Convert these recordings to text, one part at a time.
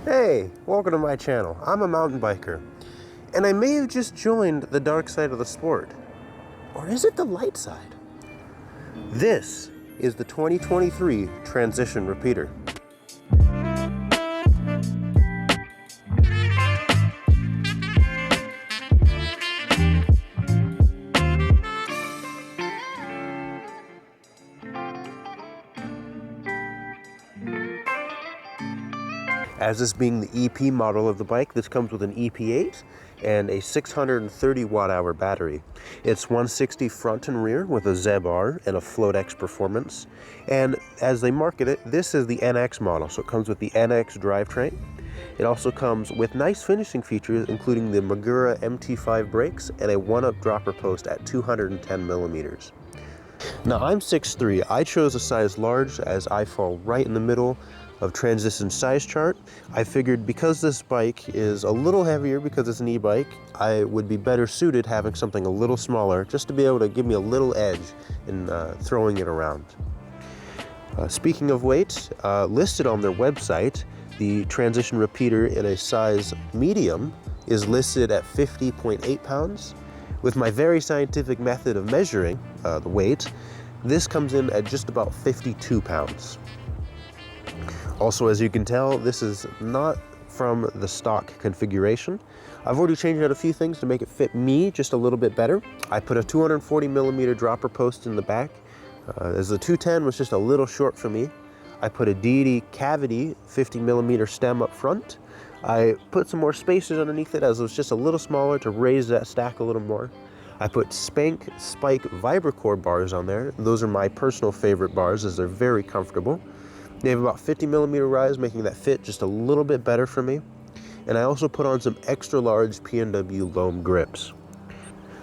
Hey, welcome to my channel. I'm a mountain biker, and I may have just joined the dark side of the sport. Or is it the light side? This is the 2023 Transition Repeater. As this being the EP model of the bike, this comes with an EP8 and a 630 watt-hour battery. It's 160 front and rear with a ZR and a FloatX performance. And as they market it, this is the NX model, so it comes with the NX drivetrain. It also comes with nice finishing features, including the Magura MT5 brakes and a one-up dropper post at 210 millimeters. Now I'm 6'3". I chose a size large as I fall right in the middle of Transition size chart. I figured because this bike is a little heavier because it's an e-bike, I would be better suited having something a little smaller just to be able to give me a little edge in throwing it around. Speaking of weight, listed on their website, the Transition Repeater in a size medium is listed at 50.8 pounds. With my very scientific method of measuring the weight, this comes in at just about 52 pounds. Also, as you can tell, this is not from the stock configuration. I've already changed out a few things to make it fit me just a little bit better. I put a 240 millimeter dropper post in the back, as the 210 was just a little short for me. I put a deity cavity 50 millimeter stem up front. I put some more spacers underneath it as it was just a little smaller to raise that stack a little more. I put Spank Spike Vibracore bars on there. Those are my personal favorite bars as they're very comfortable. They have about 50 millimeter rise, making that fit just a little bit better for me. And I also put on some extra large P&W loam grips.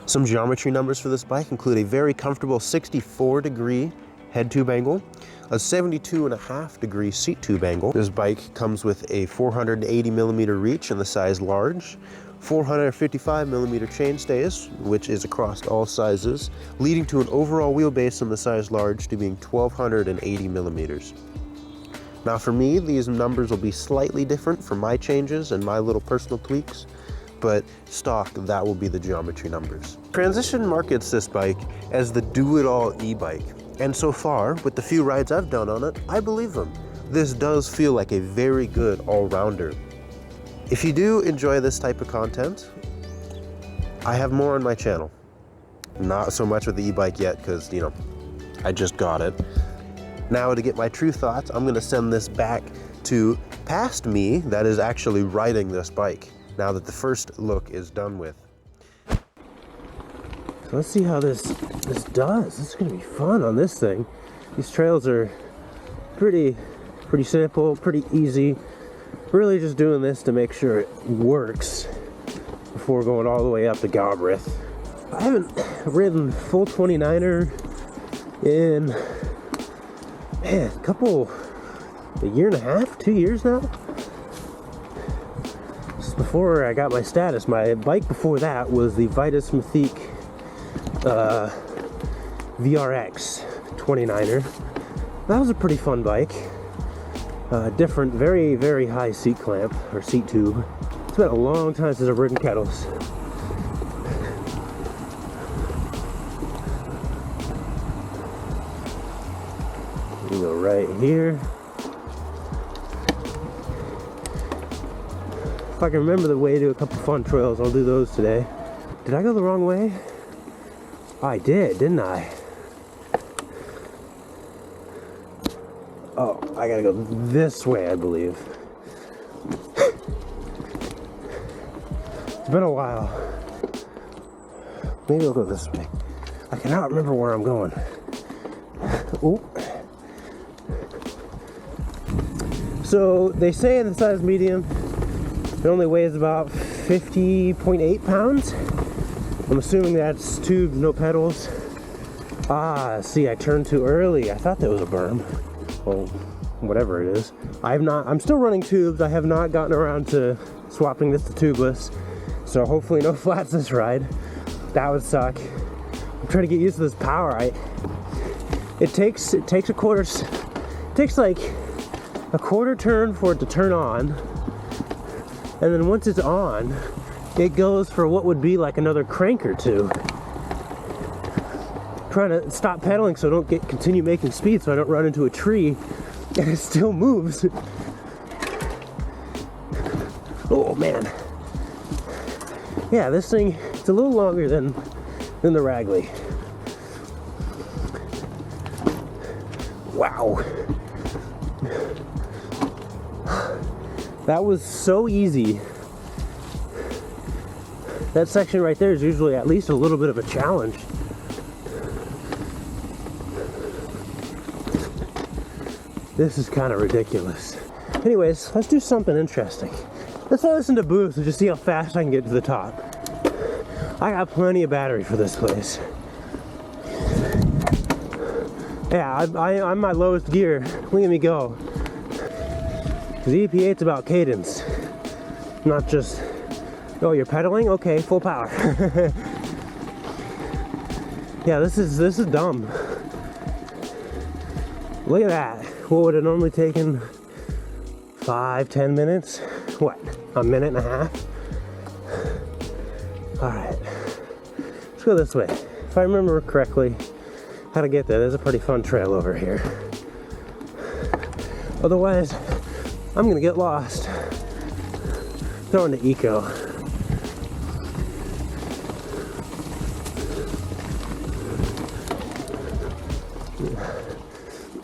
Some geometry numbers for this bike include a very comfortable 64 degree head tube angle, a 72.5 degree seat tube angle. This bike comes with a 480 millimeter reach in the size large, 455 millimeter chainstays, which is across all sizes, leading to an overall wheelbase in the size large to being 1280 millimeters. Now for me, these numbers will be slightly different for my changes and my little personal tweaks, but stock, that will be the geometry numbers. Transition markets this bike as the do-it-all e-bike, and so far, with the few rides I've done on it, I believe them. This does feel like a very good all-rounder. If you do enjoy this type of content, I have more on my channel. Not so much with the e-bike yet, because, I just got it. Now to get my true thoughts, I'm gonna send this back to past me that is actually riding this bike, now that the first look is done with. So let's see how this does. This is gonna be fun on this thing. These trails are pretty simple, pretty easy. Really just doing this to make sure it works before going all the way up to Galbraith. I haven't ridden full 29er in a year and a half, 2 years now. This is before I got my status. My bike before that was the Vitus Mythique VRX 29er. That was a pretty fun bike. Different, very, very high seat clamp, or seat tube. It's been a long time since I've ridden kettles. We go right here. If I can remember the way to a couple fun trails, I'll do those today. Did I go the wrong way? Oh, I did, didn't I? Oh, I gotta go this way, I believe. It's been a while. Maybe I'll go this way. I cannot remember where I'm going. Oh. So they say in the size medium, it only weighs about 50.8 pounds. I'm assuming that's tube, no pedals. Ah, see, I turned too early. I thought that was a berm. Well, whatever it is. I'm still running tubes. I have not gotten around to swapping this to tubeless. So hopefully no flats this ride. That would suck. I'm trying to get used to this power. It takes like a quarter turn for it to turn on, And then once it's on, it goes for what would be like another crank or two. Trying to stop pedaling so I don't continue making speed, so I don't run into a tree, and it still moves. Oh man. Yeah, this thing, it's a little longer than the Wraggley. Wow. That was so easy. That section right there is usually at least a little bit of a challenge. This is kind of ridiculous. Anyways, let's do something interesting. Let's listen to Booth and just see how fast I can get to the top. I got plenty of battery for this place. Yeah, I'm my lowest gear. Look at me go. The EP8's about cadence, not just, oh, you're pedaling? Okay, full power. Yeah, this is dumb. Look at that. What would it normally taken 5-10 minutes? What, a minute and a half? All right, let's go this way. If I remember correctly how to get there, there's a pretty fun trail over here. Otherwise, I'm gonna get lost. Going to Eco.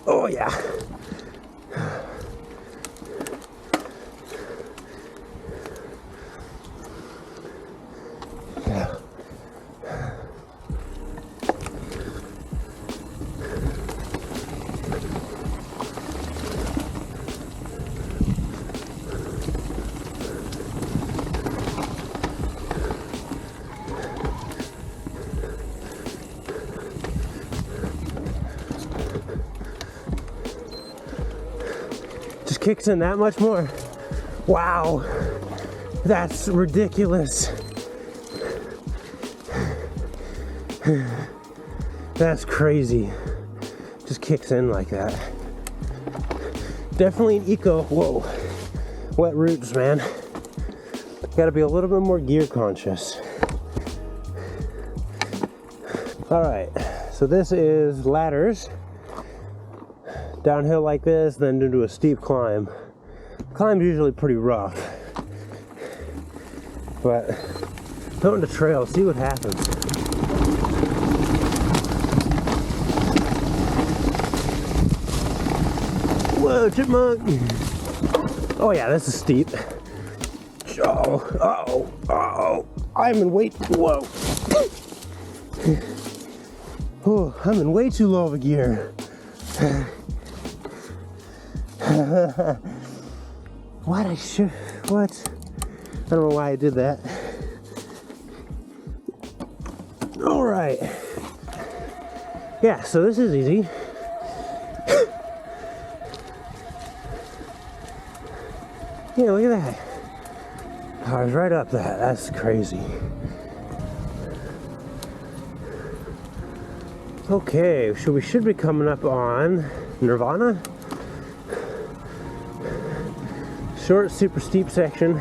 Oh yeah. Yeah. Just kicks in that much more. Wow, that's ridiculous. That's crazy. Just kicks in like that. Definitely an Eco. Whoa, wet roots, man. Gotta be a little bit more gear conscious. All right, so this is ladders. Downhill like this, then into a steep climb. Climb's usually pretty rough, but go into trail, see what happens. Whoa, chipmunk! Oh yeah, this is steep. Oh, I'm in way, whoa. Oh, I'm in way too low of a gear. What? I don't know why I did that. All right. Yeah, so this is easy. Yeah, look at that. I was right up that. That's crazy. Okay, so we should be coming up on Nirvana. Short, super steep section.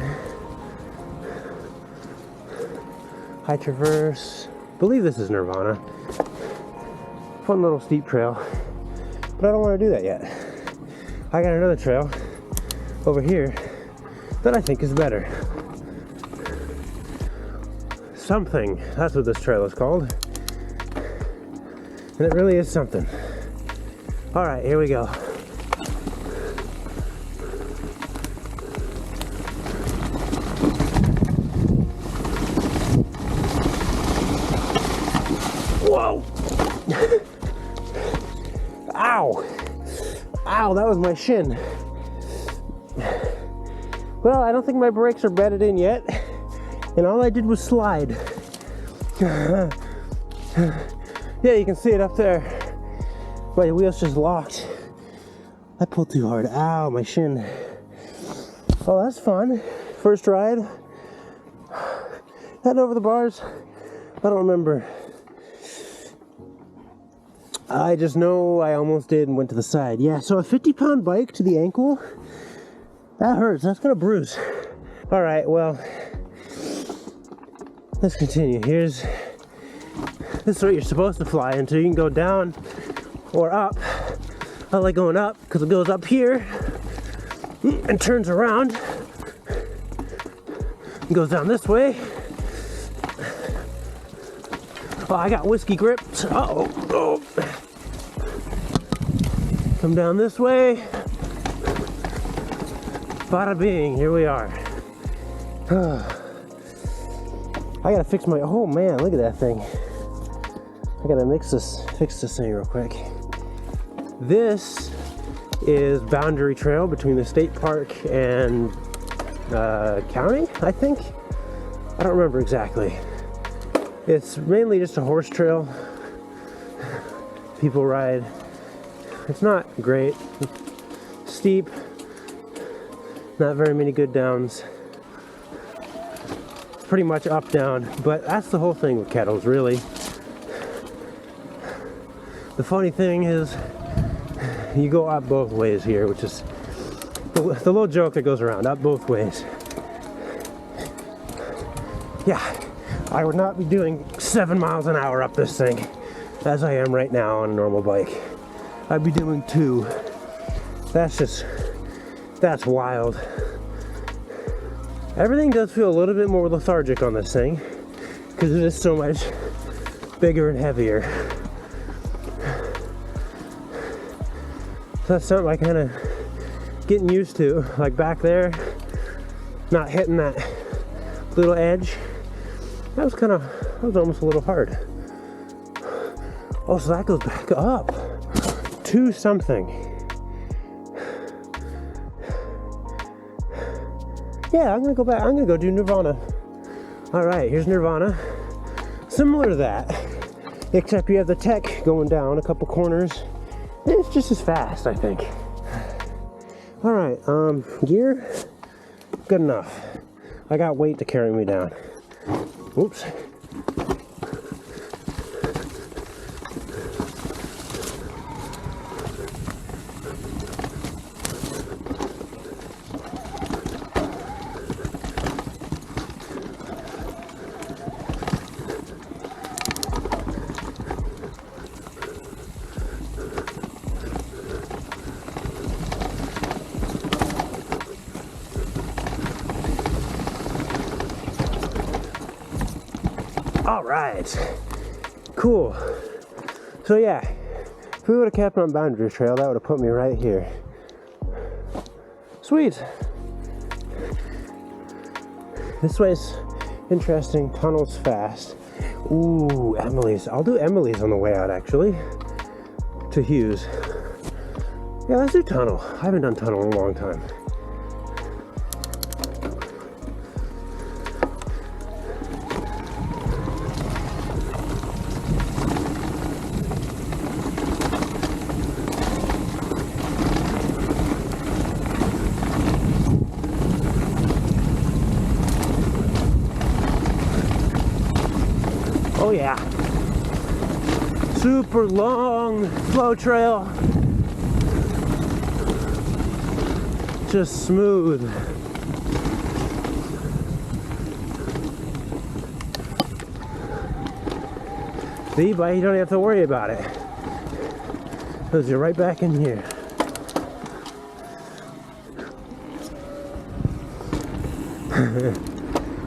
High traverse. I believe this is Nirvana. Fun little steep trail. But I don't want to do that yet. I got another trail over here that I think is better. Something. That's what this trail is called. And it really is something. All right, here we go. Whoa! Ow! Ow, that was my shin. Well, I don't think my brakes are bedded in yet. And all I did was slide. Yeah, you can see it up there. My wheel's just locked. I pulled too hard. Ow, my shin. Oh, that's fun. First ride. Heading over the bars. I don't remember. I just know I almost did and went to the side. Yeah, so a 50-pound bike to the ankle, that hurts. That's gonna bruise. All right, well, let's continue. This is what you're supposed to fly into. You can go down or up. I like going up because it goes up here and turns around and goes down this way. Oh, I got whiskey grips. Oh. Come down this way. Bada bing, here we are. I gotta fix my, oh man, look at that thing. I gotta fix this thing real quick. This is boundary trail between the state park and county, I think. I don't remember exactly. It's mainly just a horse trail. People ride. It's not great. It's steep. Not very many good downs. It's pretty much up, down. But that's the whole thing with kettles, really. The funny thing is, you go up both ways here, which is the little joke that goes around, up both ways. Yeah, I would not be doing 7 miles an hour up this thing as I am right now on a normal bike. I'd be doing 2. That's wild. Everything does feel a little bit more lethargic on this thing because it is so much bigger and heavier. So that's something I kind of getting used to, like back there, not hitting that little edge. That was almost a little hard. Oh, so that goes back up to something. Yeah, I'm gonna go back. I'm gonna go do Nirvana. All right, here's Nirvana. Similar to that, except you have the tech going down a couple corners. It's just as fast, I think. All right, gear, good enough. I got weight to carry me down. Oops. All right, cool. So yeah, if we would have kept on boundary trail, that would have put me right here. Sweet. This way's interesting. Tunnel's fast. Ooh, Emily's. I'll do Emily's on the way out, actually, to Hughes. Yeah, let's do tunnel. I haven't done tunnel in a long time. Oh yeah, super long flow trail, just smooth. See, but you don't have to worry about it because you're right back in here.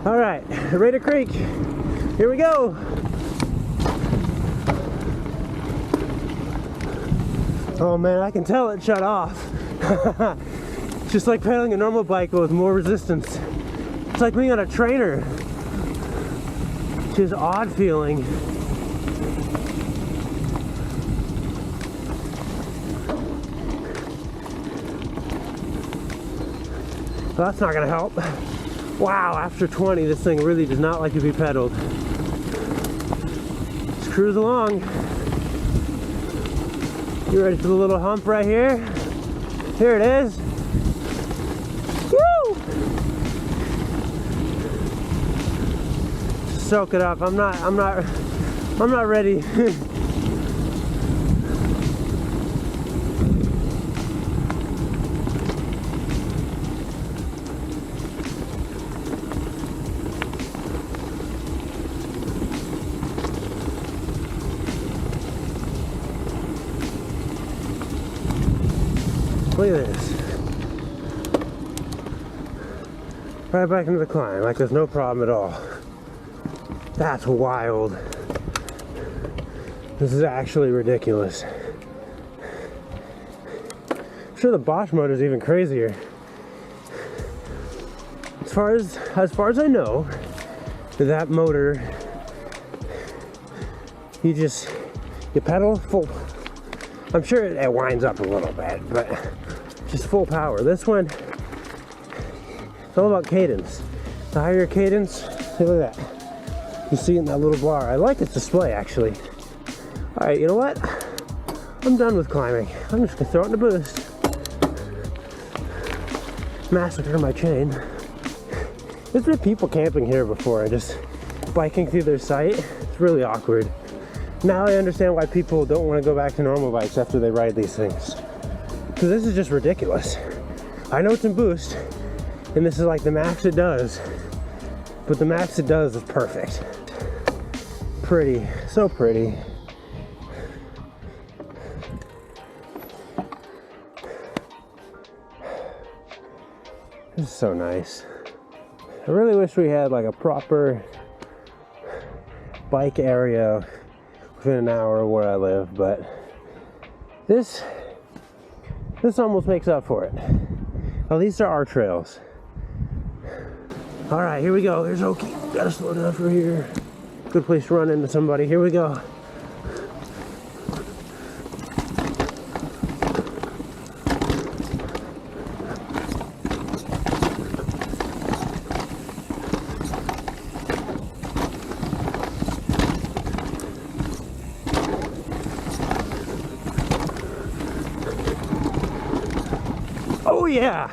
All right, Raider Creek, here we go. Oh man, I can tell it shut off. Just like pedaling a normal bike but with more resistance. It's like being on a trainer. Which is odd feeling. Well, that's not gonna help. Wow, after 20, this thing really does not like to be pedaled. Let's cruise along. You ready for the little hump right here? Here it is. Woo! Soak it up. I'm not ready. Look at this. Right back into the climb, like there's no problem at all. That's wild. This is actually ridiculous. I'm sure the Bosch motor is even crazier. As far as I know, that motor, you pedal full. I'm sure it winds up a little bit, but just full power. This one, it's all about cadence. The higher cadence, hey, look at that. You see it in that little bar. I like its display, actually. All right, you know what? I'm done with climbing. I'm just gonna throw it in a boost. Massacre my chain. There's been people camping here before, just biking through their site. It's really awkward. Now I understand why people don't want to go back to normal bikes after they ride these things. Because this is just ridiculous. I know it's in boost, and this is like the max it does, but the max it does is perfect. Pretty, so pretty. This is so nice. I really wish we had like a proper bike area within an hour of where I live, but this almost makes up for it. Oh, these are our trails. All right, here we go. There's Oki. Gotta slow down for here. Good place to run into somebody. Here we go. Oh yeah!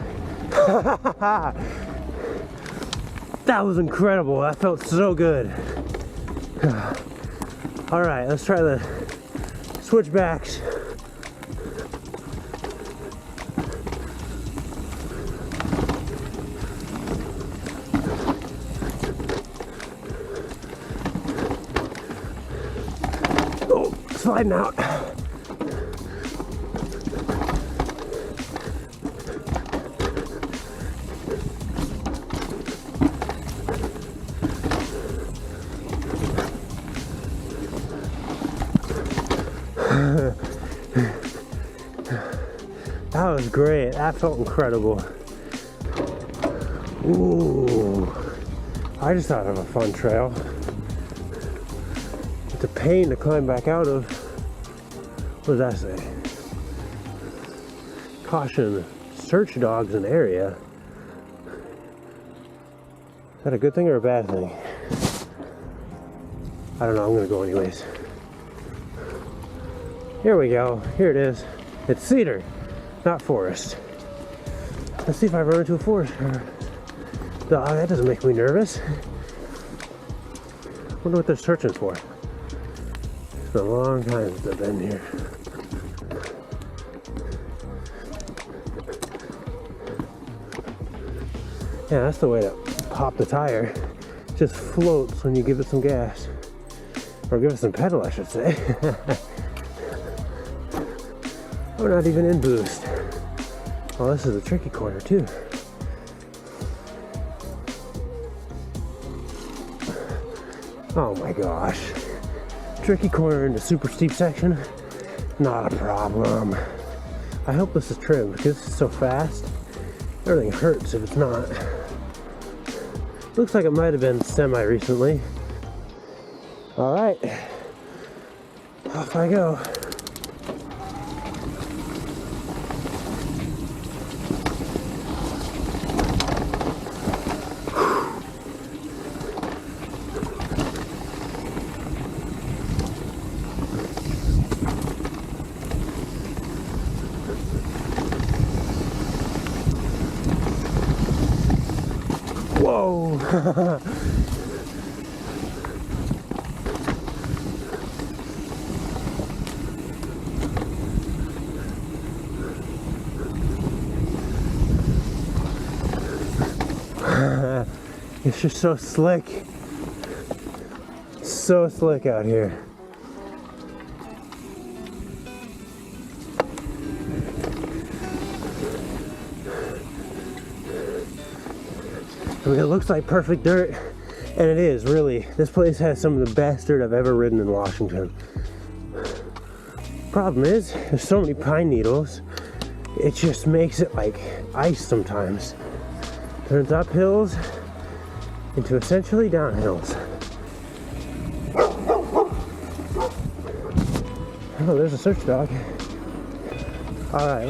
That was incredible. That felt so good. All right, let's try the switchbacks. Oh, sliding out. That was great. That felt incredible. Ooh, I just thought of a fun trail. It's a pain to climb back out of. What does that say? Caution, search dogs in area. Is that a good thing or a bad thing? I don't know, I'm gonna go anyways. Here we go, here it is. It's cedar, not forest. Let's see if I run into a forest. Dog, that doesn't make me nervous. Wonder what they're searching for. It's been a long time since I've been here. Yeah, that's the way to pop the tire. It just floats when you give it some gas. Or give it some pedal, I should say. We're not even in boost. Oh, this is a tricky corner too. Oh my gosh. Tricky corner in the super steep section. Not a problem. I hope this is trimmed because this is so fast. Everything hurts if it's not. Looks like it might have been semi recently. All right. Off I go. Whoa! It's just so slick. So slick out here. I mean, it looks like perfect dirt, and it is, really. This place has some of the best dirt I've ever ridden in Washington. Problem is, there's so many pine needles, it just makes it like ice sometimes. Turns up hills into essentially downhills. Oh, there's a search dog. Alright,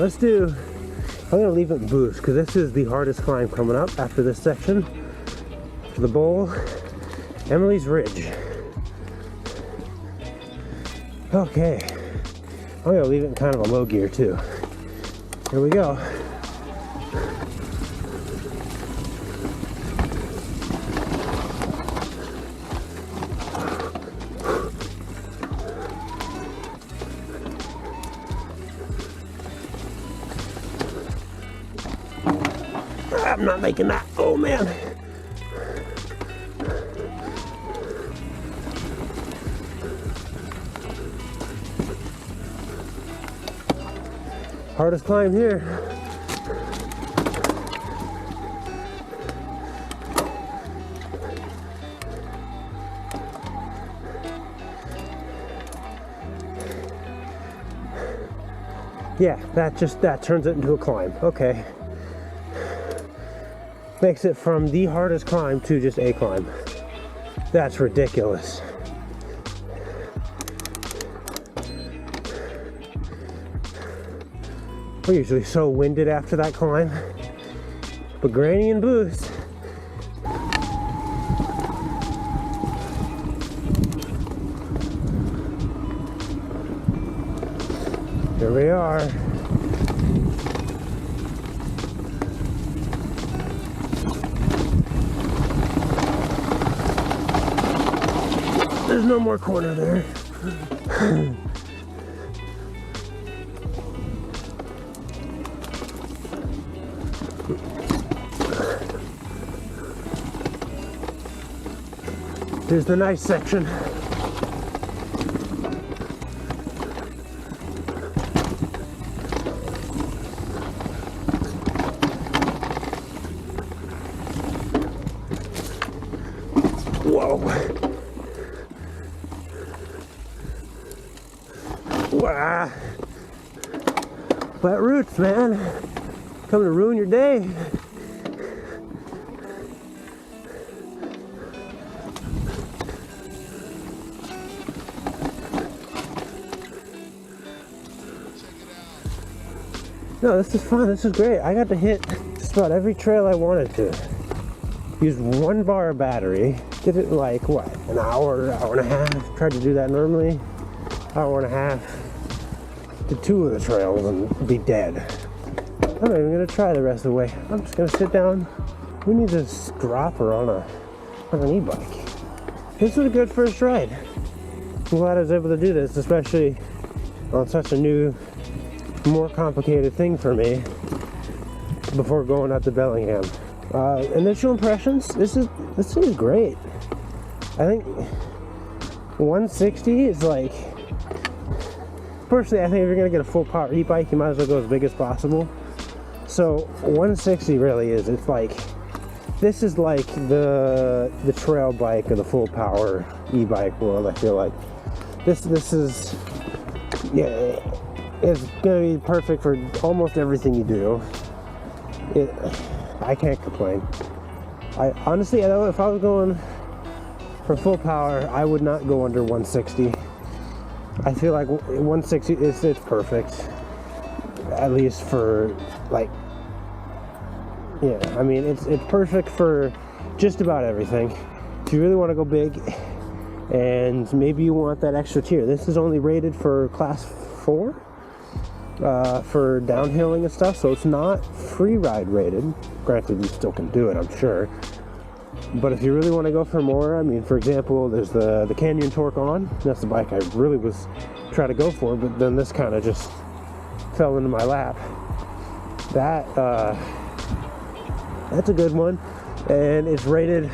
I'm gonna leave it boost because this is the hardest climb coming up after this section. For the bowl, Emily's Ridge. Okay, I'm gonna leave it in kind of a low gear too. Here we go. I'm not making that. Oh man. Hardest climb here. Yeah, that turns it into a climb. Okay. Makes it from the hardest climb to just a climb. That's ridiculous. We're usually so winded after that climb. But granny and boost. Here we are. There's no more corner there. Here's the nice section. Whoa. Wow. Wet roots, man. Coming to ruin your day. No, this is fun. This is great. I got to hit just about every trail I wanted to. Used 1 bar battery. Did it like, what, an hour, hour and a half? Tried to do that normally. Hour and a half. Did 2 of the trails and be dead. I'm not even gonna try the rest of the way. I'm just gonna sit down. Who needs a dropper on an e-bike? This was a good first ride. I'm glad I was able to do this, especially on such a new, more complicated thing for me before going out to Bellingham. Initial impressions, this thing is great. I think 160 is like, personally I think if you're gonna get a full power e-bike, you might as well go as big as possible. So 160 really is, it's like, this is like the trail bike or the full power e-bike world. I feel like this is, yeah, it's gonna be perfect for almost everything you do. I can't complain. I honestly, though, if I was going for full power, I would not go under 160. I feel like 160 it's perfect, at least for like, yeah. I mean, it's perfect for just about everything. If you really want to go big, and maybe you want that extra tier. This is only rated for class 4. For downhilling and stuff, so it's not free ride rated. Granted, you still can do it, I'm sure. But if you really want to go for more, I mean, for example, there's the Canyon Torque On. That's the bike I really was trying to go for, but then this kind of just fell into my lap. That's a good one, and it's rated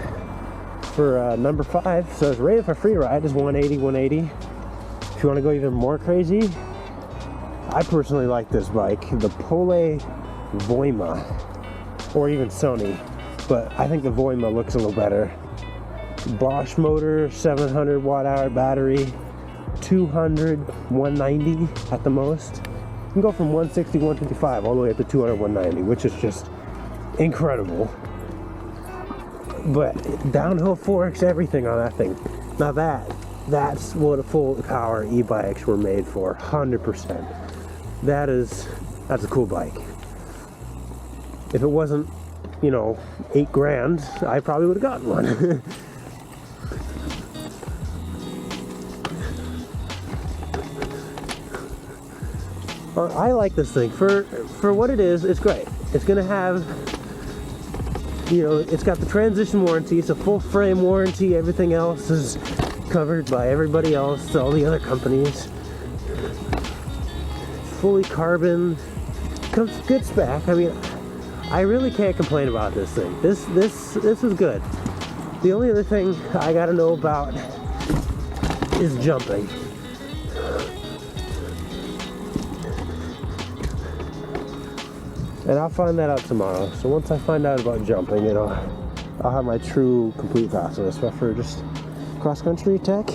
for number 5, so it's rated for free ride is 180. If you want to go even more crazy, I personally like this bike, the Pole Voima, or even Sony. but I think the Voima looks a little better. Bosch motor, 700 watt hour battery, 200, 190 at the most. You can go from 160, 155 all the way up to 200, 190, which is just incredible. But downhill forks, everything on that thing. Now that's what a full power e-bikes were made for, 100%. That's a cool bike. If it wasn't, you know, $8 grand, I probably would have gotten one. I like this thing for what it is. It's great. It's gonna have, you know, it's got the transition warranty. It's a full frame warranty. Everything else is covered by everybody else, all the other companies. Fully carbon, comes good spec. I mean, I really can't complain about this thing. This is good. The only other thing I gotta know about is jumping. And I'll find that out tomorrow. So once I find out about jumping, I'll have my true complete process. But for just cross-country tech,